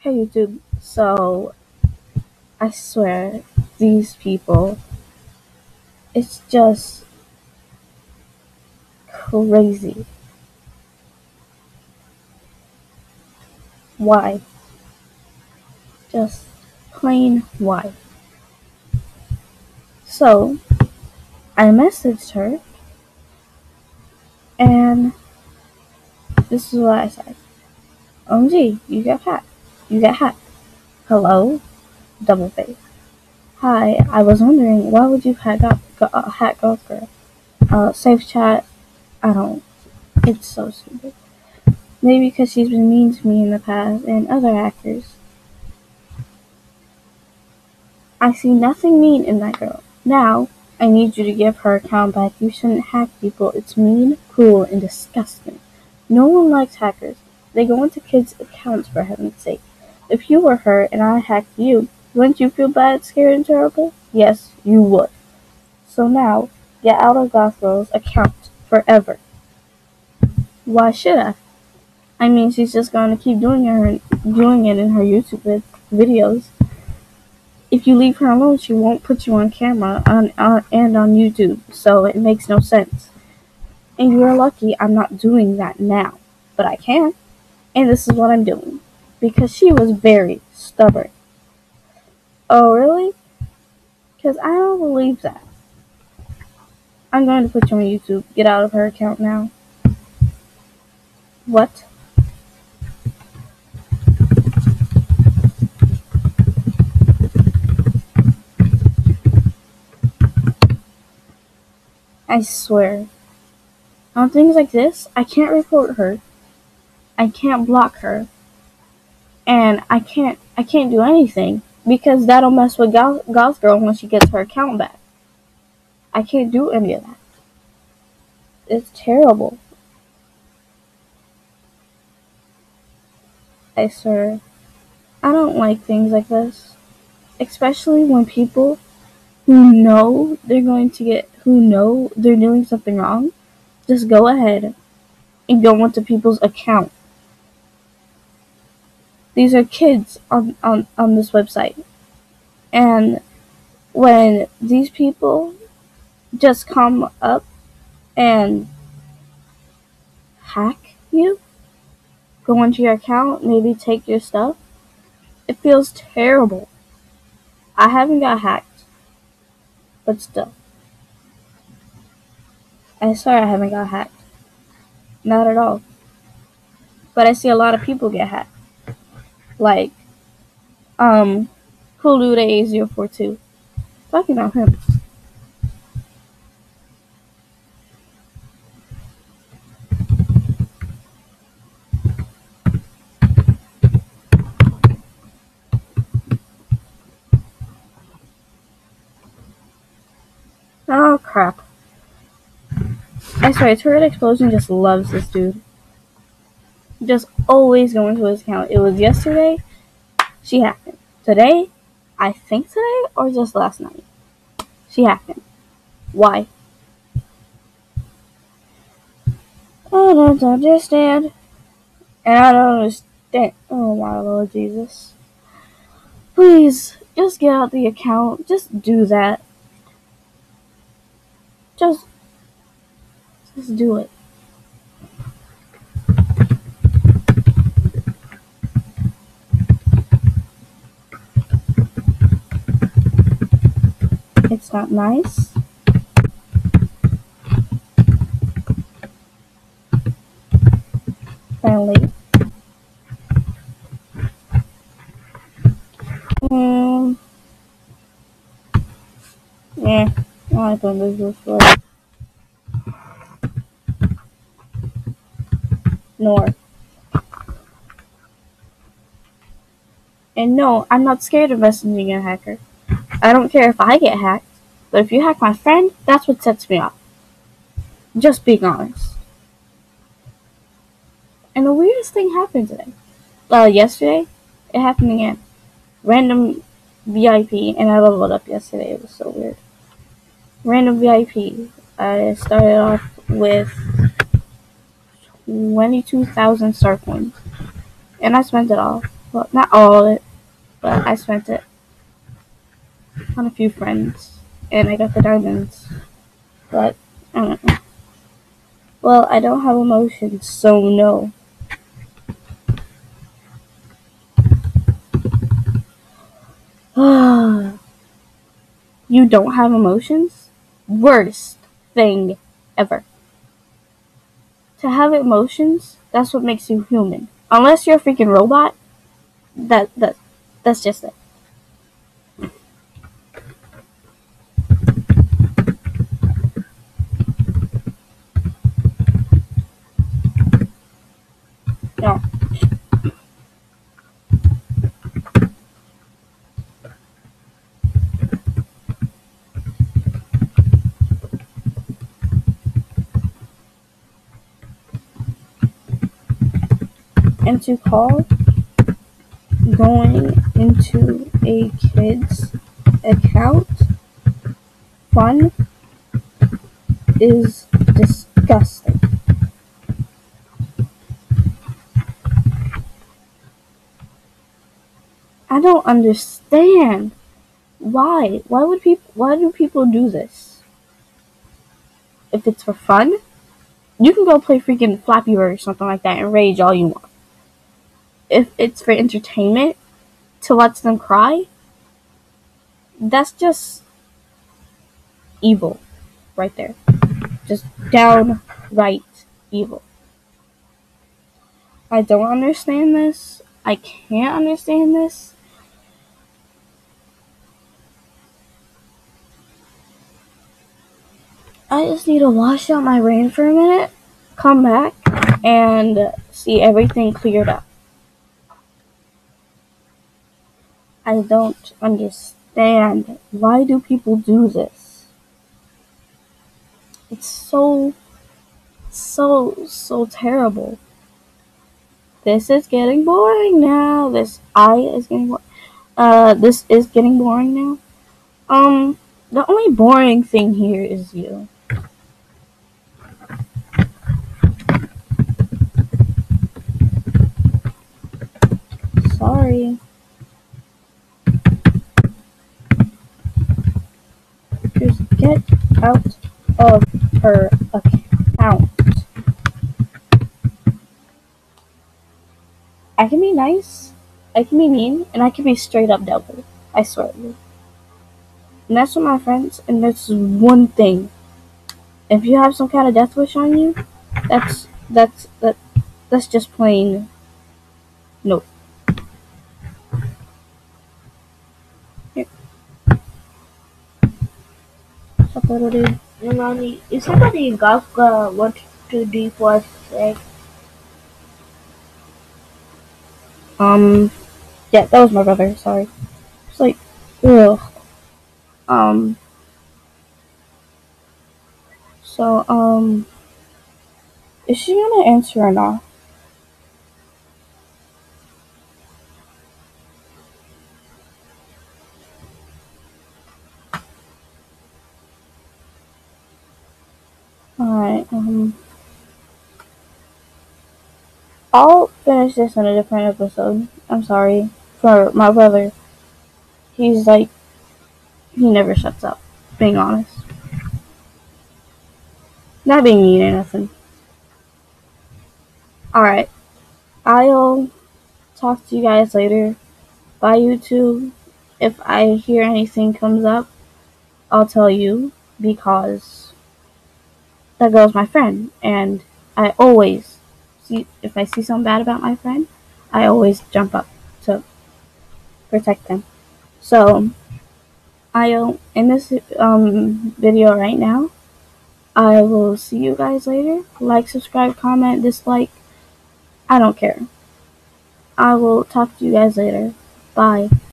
Hey YouTube, so I swear, these people, it's just crazy. Why? Just plain why? So, I messaged her, and this is what I said. OMG, you got hacked. You got hacked. Hello? Double face. Hi, I was wondering, why would you hack Ghost Girl? Safe chat, I don't. It's so stupid. Maybe because she's been mean to me in the past and other hackers. I see nothing mean in that girl. Now, I need you to give her account back. You shouldn't hack people. It's mean, cruel, and disgusting. No one likes hackers. They go into kids' accounts for heaven's sake. If you were her and I hacked you, wouldn't you feel bad, scared, and terrible? Yes, you would. So now, get out of Goth Girl's account forever. Why should I? I mean, she's just going to keep doing it in her YouTube videos. If you leave her alone, she won't put you on camera and on YouTube, so it makes no sense. And you're lucky I'm not doing that now, but I can, and this is what I'm doing, because she was very stubborn. Oh, really? Because I don't believe that. I'm going to put you on YouTube. Get out of her account now. What? I swear. On things like this, I can't report her. I can't block her. And I can't do anything because that'll mess with Goth Girl when she gets her account back. I can't do any of that. It's terrible. I swear. I don't like things like this. Especially when people who know they're doing something wrong, just go ahead and go into people's account. These are kids on this website. And when these people just come up and hack you, go into your account, maybe take your stuff, it feels terrible. I haven't got hacked, but still. I swear I haven't got hacked. Not at all. But I see a lot of people get hacked. Like, Hulu A042. Talking about him. Oh, crap. I swear, Turret Explosion just loves this dude. Just always going to his account. It was yesterday, she hacked him. Today, I think today, or just last night, she hacked him. Why? I don't understand. And I don't understand. Oh my Lord Jesus. Please, just get out the account. Just do that. Just do it. It's not nice. Friendly. Yeah, I don't do this for nor. And no, I'm not scared of messaging a hacker. I don't care if I get hacked, but if you hack my friend, that's what sets me off. Just being honest. And the weirdest thing happened today. Yesterday, it happened again. Random VIP, and I leveled up yesterday. It was so weird. Random VIP. I started off with 22,000 star coins, and I spent it all. Well, not all of it, but I spent it on a few friends, and I got the diamonds. But I don't know. Well, I don't have emotions, so no. You don't have emotions? Worst thing ever. To have emotions, that's what makes you human. Unless you're a freaking robot, that's just it. No. And to call going into a kid's account fun is disgusting. I don't understand. Why? Why do people do this? If it's for fun, you can go play freaking Flappy Bird or something like that and rage all you want. If it's for entertainment, to watch them cry, that's just evil right there. Just downright evil. I don't understand this. I can't understand this. I just need to wash out my brain for a minute, come back, and see everything cleared up. I don't understand. Why do people do this? It's so terrible. This is getting boring now. This is getting boring now. The only boring thing here is you. Sorry. Just get out of her account. I can be nice, I can be mean, and I can be straight up devil. I swear to you. And that's with my friends, and that's one thing. If you have some kind of death wish on you, that's just plain no. Here. Nani, is somebody got what to do for say? Yeah, that was my brother, sorry. It's like, ugh. So, is she gonna answer or not? Alright, I'll finish this in a different episode. I'm sorry for my brother. He's like, he never shuts up, being honest. Not being mean or nothing. Alright, I'll talk to you guys later. Bye, YouTube. If I hear anything comes up, I'll tell you, because that girl's my friend, and I always if I see something bad about my friend, I always jump up to protect them. So I'll end this video right now. I will see you guys later. Like, subscribe, comment, dislike. I don't care. I will talk to you guys later. Bye.